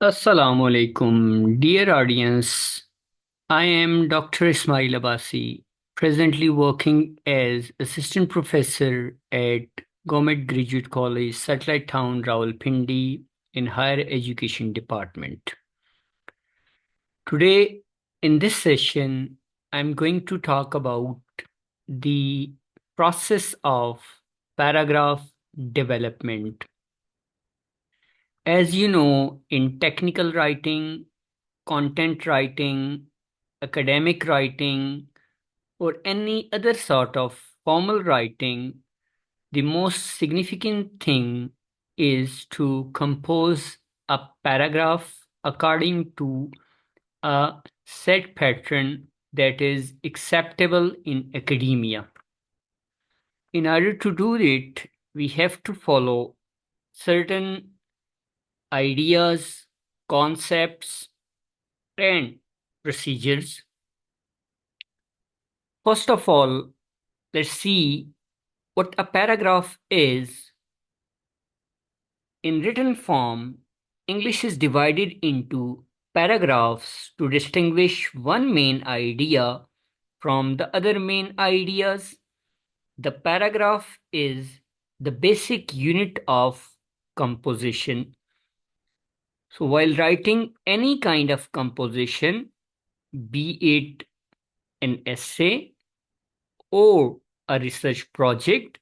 Assalamu alaikum, dear audience. I am Dr. Ismail Abbasi, presently working as assistant professor at Government Graduate College, Satellite Town, Rawalpindi, in Higher Education Department. Today, in this session, I'm going to talk about the process of paragraph development. As you know, in technical writing, content writing, academic writing, or any other sort of formal writing, the most significant thing is to compose a paragraph according to a set pattern that is acceptable in academia. In order to do it, we have to follow certain ideas, concepts, and procedures. First of all, let's see what a paragraph is. In written form, English is divided into paragraphs to distinguish one main idea from the other main ideas. The paragraph is the basic unit of composition. So, while writing any kind of composition, be it an essay or a research project,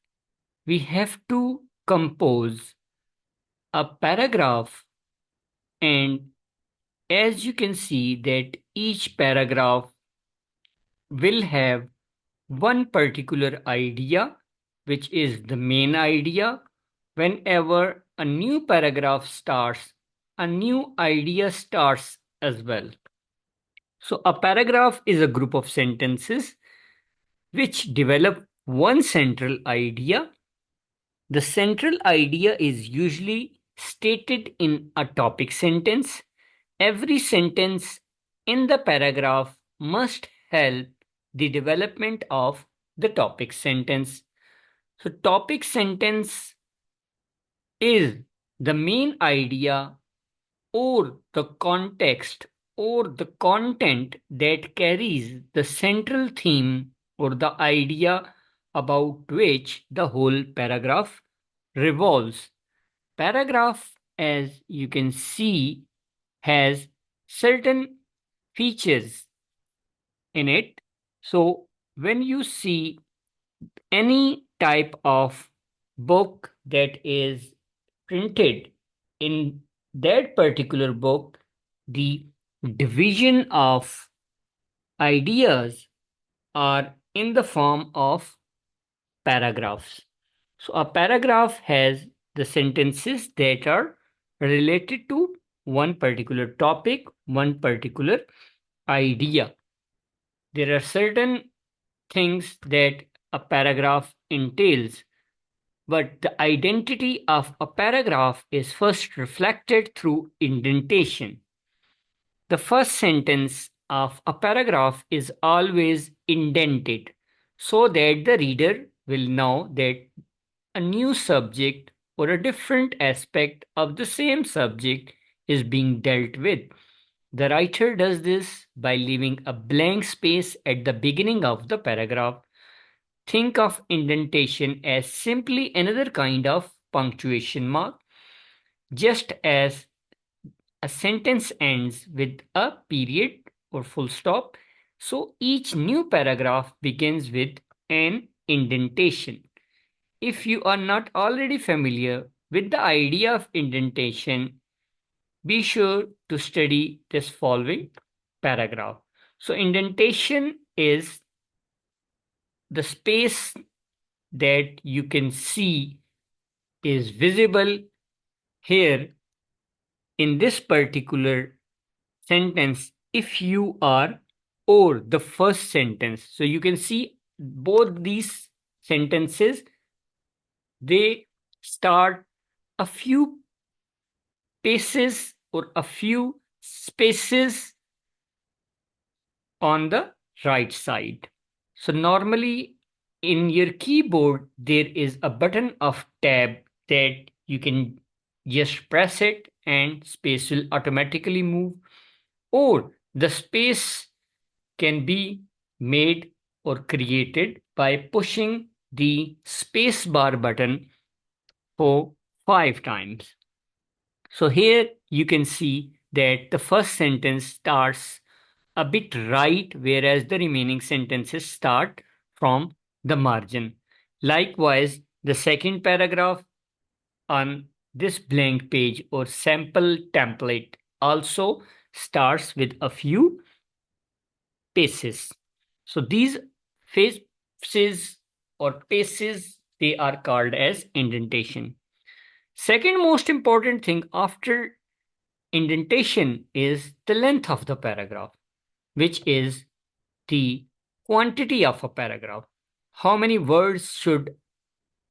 we have to compose a paragraph, and as you can see that each paragraph will have one particular idea, which is the main idea. Whenever a new paragraph starts, a new idea starts as well. So a paragraph is a group of sentences which develop one central idea. The central idea is usually stated in a topic sentence. Every sentence in the paragraph must help the development of the topic sentence. So, topic sentence is the main idea or the context or the content that carries the central theme or the idea about which the whole paragraph revolves. Paragraph, as you can see, has certain features in it. So, when you see any type of book that is printed, in that particular book, the division of ideas are in the form of paragraphs. So, a paragraph has the sentences that are related to one particular topic, one particular idea. There are certain things that a paragraph entails, but the identity of a paragraph is first reflected through indentation. The first sentence of a paragraph is always indented so that the reader will know that a new subject or a different aspect of the same subject is being dealt with. The writer does this by leaving a blank space at the beginning of the paragraph. Think of indentation as simply another kind of punctuation mark, just as a sentence ends with a period or full stop. So each new paragraph begins with an indentation. If you are not already familiar with the idea of indentation, be sure to study this following paragraph. So, indentation is the space that you can see is visible here in this particular sentence if you are or the first sentence. So, you can see both these sentences, they start a few paces or a few spaces on the right side. So normally in your keyboard, there is a button of tab that you can just press it and space will automatically move, or the space can be made or created by pushing the space bar button for 5 times. So here you can see that the first sentence starts a bit right, whereas the remaining sentences start from the margin. Likewise, the second paragraph on this blank page or sample template also starts with a few paces. So these phases or paces, they are called as indentation. Second most important thing after indentation is the length of the paragraph, which is the quantity of a paragraph. How many words should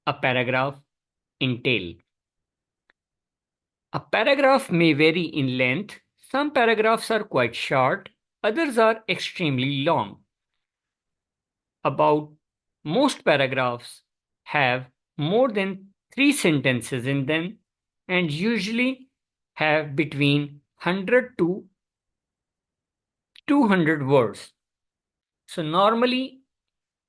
a paragraph entail? A paragraph may vary in length. Some paragraphs are quite short, others are extremely long. About most paragraphs have more than 3 sentences in them and usually have between 100 to 200 words. So normally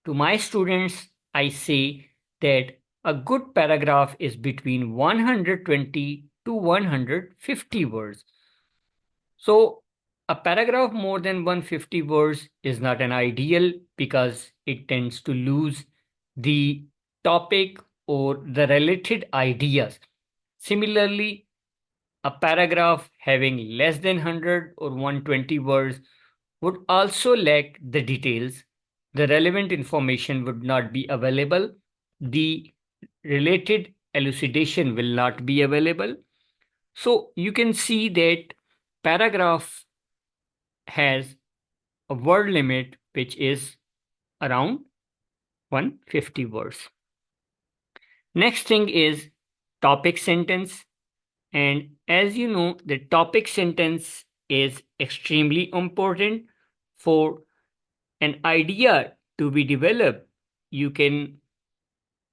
to my students, I say that a good paragraph is between 120 to 150 words. So, a paragraph more than 150 words is not an ideal because it tends to lose the topic or the related ideas. Similarly, a paragraph having less than 100 or 120 words would also lack the details. The relevant information would not be available. The related elucidation will not be available. So you can see that paragraph has a word limit which is around 150 words. Next thing is topic sentence. And as you know, the topic sentence is extremely important for an idea to be developed. You can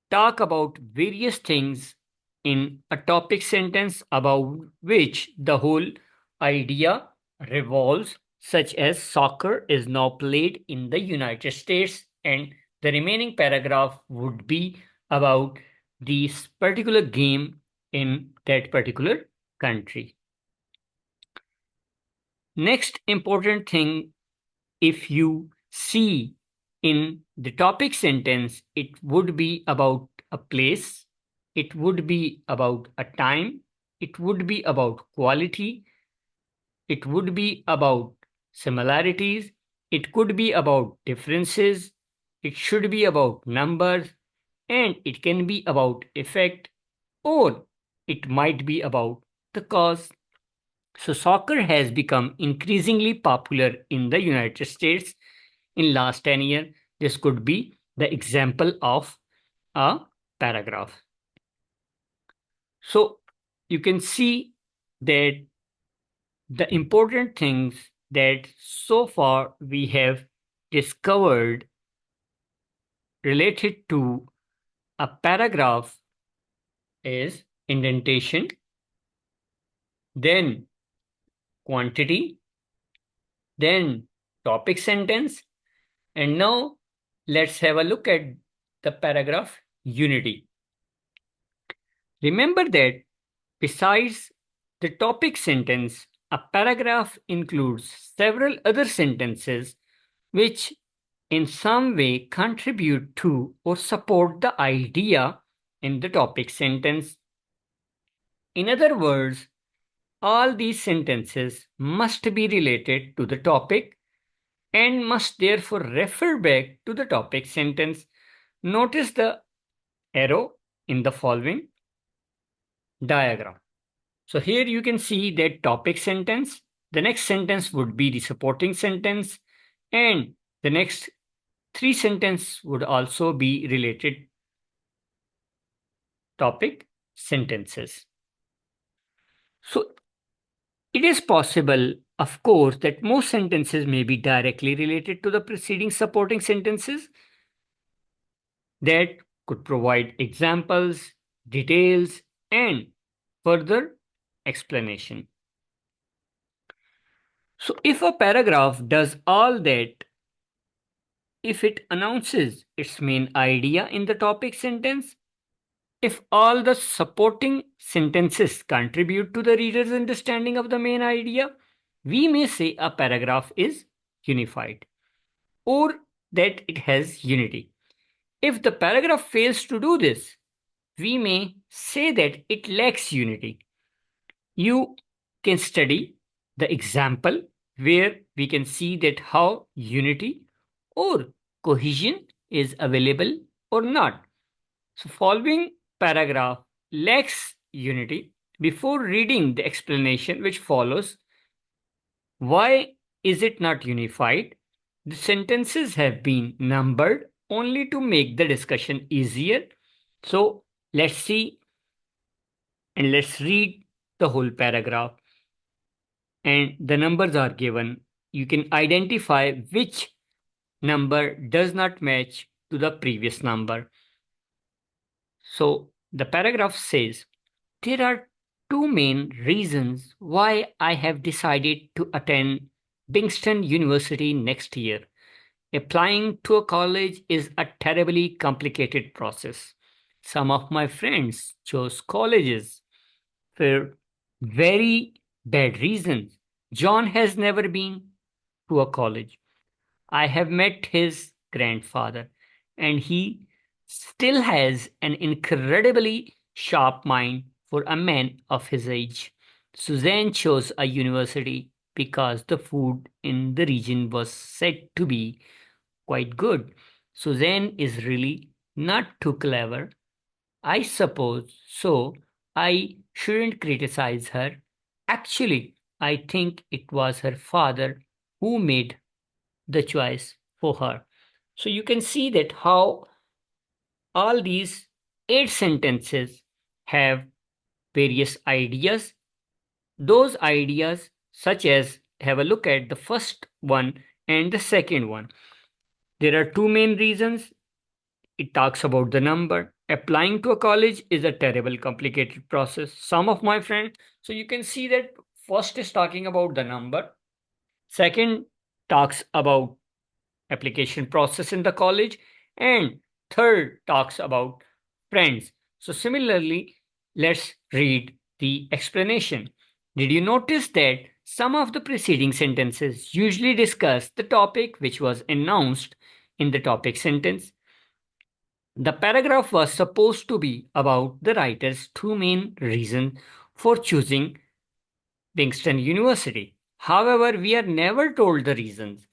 talk about various things in a topic sentence about which the whole idea revolves, such as soccer is now played in the United States, and the remaining paragraph would be about this particular game in that particular country. Next important thing, if you see in the topic sentence, it would be about a place, it would be about a time, it would be about quality, it would be about similarities, it could be about differences, it should be about numbers, and it can be about effect, or it might be about the cause. So soccer has become increasingly popular in the United States in last 10 years. This could be the example of a paragraph. So you can see that the important things that so far we have discovered related to a paragraph is indentation, then quantity, then topic sentence, and now let's have a look at the paragraph unity. Remember that besides the topic sentence, a paragraph includes several other sentences which in some way contribute to or support the idea in the topic sentence. In other words, all these sentences must be related to the topic and must therefore refer back to the topic sentence. Notice the arrow in the following diagram. So here you can see that topic sentence, the next sentence would be the supporting sentence, and the next 3 sentences would also be related topic sentences. So it is possible, of course, that most sentences may be directly related to the preceding supporting sentences that could provide examples, details, and further explanation. So if a paragraph does all that, if it announces its main idea in the topic sentence, if all the supporting sentences contribute to the reader's understanding of the main idea, we may say a paragraph is unified or that it has unity. If the paragraph fails to do this, we may say that it lacks unity. You can study the example where we can see that how unity or cohesion is available or not. So following paragraph lacks unity. Before reading the explanation which follows, why is it not unified? The sentences have been numbered only to make the discussion easier. So let's see and let's read the whole paragraph. And the numbers are given. You can identify which number does not match to the previous number. So the paragraph says, there are two main reasons why I have decided to attend Bingston University next year. Applying to a college is a terribly complicated process. Some of my friends chose colleges for very bad reasons. John has never been to a college. I have met his grandfather, and he still has an incredibly sharp mind for a man of his age. Suzanne chose a university because the food in the region was said to be quite good. Suzanne is really not too clever, I suppose, so I shouldn't criticize her. Actually, I think it was her father who made the choice for her. So you can see that how all these 8 sentences have various ideas. Those ideas, such as have a look at the first one and the second one. There are two main reasons. It talks about the number. Applying to a college is a terrible, complicated process. Some of my friends, so you can see that first is talking about the number. Second talks about application process in the college, and third talks about friends. So similarly, let's read the explanation. Did you notice that some of the preceding sentences usually discuss the topic which was announced in the topic sentence? The paragraph was supposed to be about the writer's two main reasons for choosing Bingston University. However, we are never told the reasons.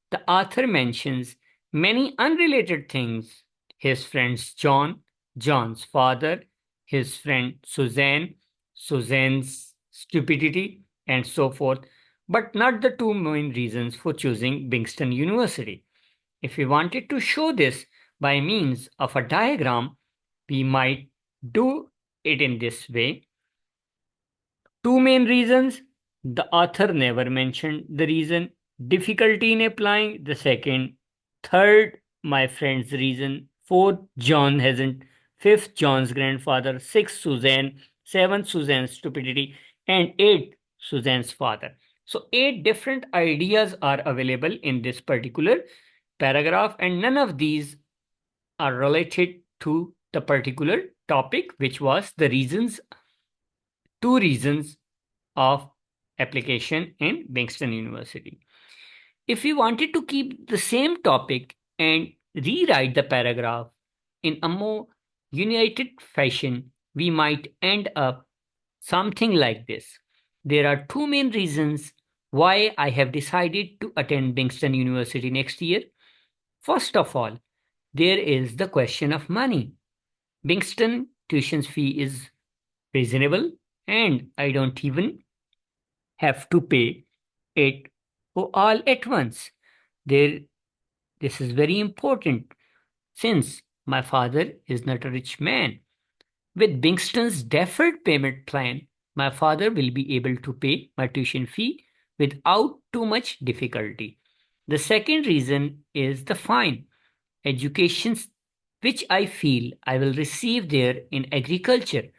The author mentions many unrelated things: his friends John, John's father, his friend Suzanne, Suzanne's stupidity, and so forth, but not the two main reasons for choosing Bingston University. If we wanted to show this by means of a diagram, we might do it in this way. Two main reasons. The author never mentioned the reason. Difficulty in applying, the second. Third, my friend's reason. Fourth, John hasn't. Fifth, John's grandfather. Sixth, Suzanne. Seventh, Suzanne's stupidity. And eighth, Suzanne's father. So, 8 different ideas are available in this particular paragraph, and none of these are related to the particular topic, which was the reasons, two reasons of application in Bingston University. If we wanted to keep the same topic and rewrite the paragraph in a more united fashion, we might end up something like this. There are two main reasons why I have decided to attend Bingston University next year. First of all, there is the question of money. Bingston tuition fee is reasonable, and I don't even have to pay it for all at once. There, this is very important since my father is not a rich man. With Bingston's deferred payment plan, my father will be able to pay my tuition fee without too much difficulty. The second reason is the fine education which I feel I will receive there in agriculture,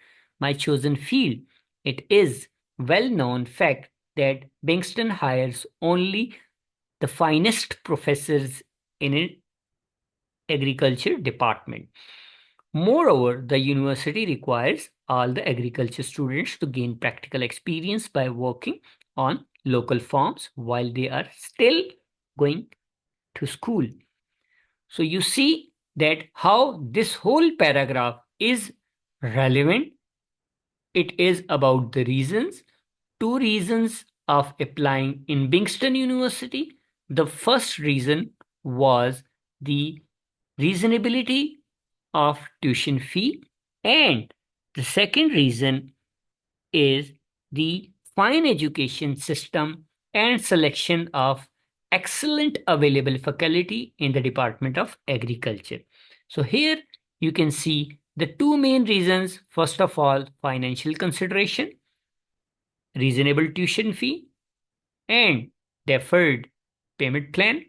my chosen field. It is well-known fact that Bingston hires only the finest professors in an agriculture department. Moreover, the university requires all the agriculture students to gain practical experience by working on local farms while they are still going to school. So you see that how this whole paragraph is relevant. It is about the reasons, two reasons of applying in Bingston University. The first reason was the reasonability of tuition fee, and the second reason is the fine education system and selection of excellent available faculty in the Department of Agriculture. So here you can see the two main reasons. First of all, financial consideration, reasonable tuition fee, and deferred payment plan.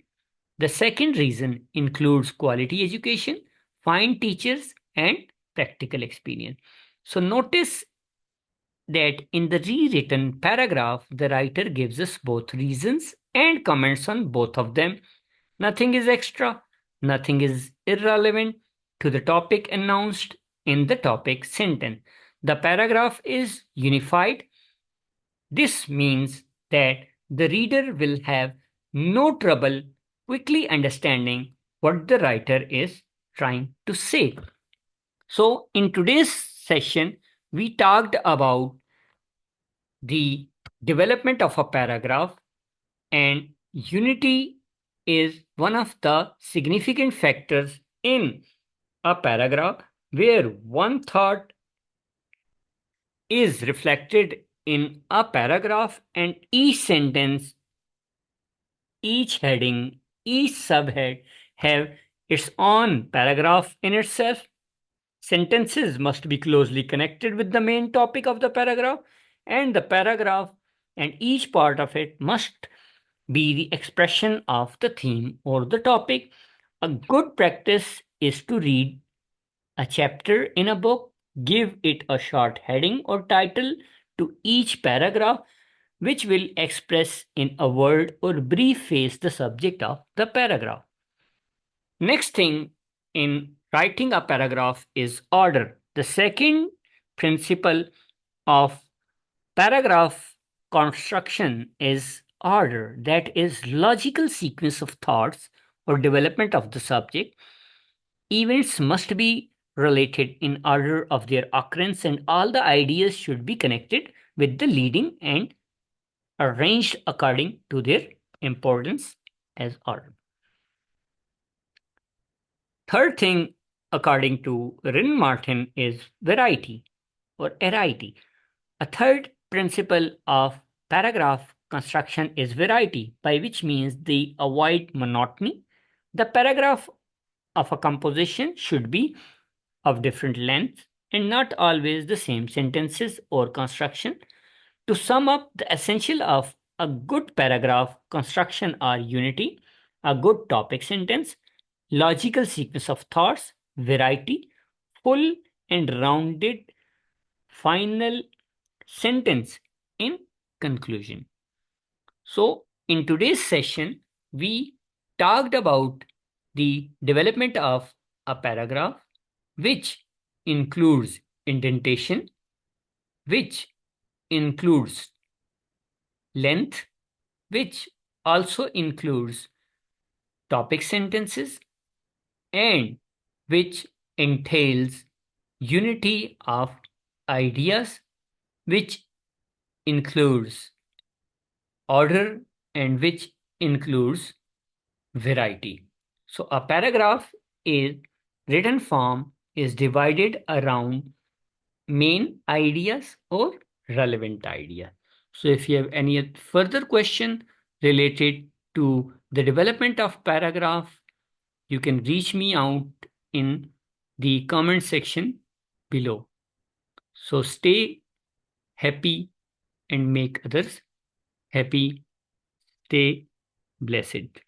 The second reason includes quality education, fine teachers, and practical experience. So notice that in the rewritten paragraph, the writer gives us both reasons and comments on both of them. Nothing is extra, nothing is irrelevant to the topic announced in the topic sentence. The paragraph is unified. This means that the reader will have no trouble quickly understanding what the writer is trying to say. So, in today's session, we talked about the development of a paragraph, and unity is one of the significant factors in a paragraph where one thought is reflected in a paragraph, and each sentence, each heading, each subhead have its own paragraph in itself. Sentences must be closely connected with the main topic of the paragraph, and the paragraph and each part of it must be the expression of the theme or the topic. A good practice is to read a chapter in a book, give it a short heading or title to each paragraph, which will express in a word or brief phrase the subject of the paragraph. Next thing in writing a paragraph is order. The second principle of paragraph construction is order, that is, logical sequence of thoughts or development of the subject. Events must be related in order of their occurrence, and all the ideas should be connected with the leading and arranged according to their importance as order. Third thing, according to Rin Martin, is variety or variety. A third principle of paragraph construction is variety, by which means they avoid monotony. The paragraph of a composition should be of different lengths and not always the same sentences or construction. To sum up, the essential of a good paragraph construction are unity, a good topic sentence, logical sequence of thoughts, variety, full and rounded final sentence in conclusion. So, in today's session, we talked about the development of a paragraph, which includes indentation, which includes length, which also includes topic sentences, and which entails unity of ideas, which includes order, and which includes variety. So a paragraph is written form is divided around main ideas or relevant idea. So if you have any further question related to the development of paragraph, you can reach me out in the comment section below. So stay happy and make others happy. Stay blessed.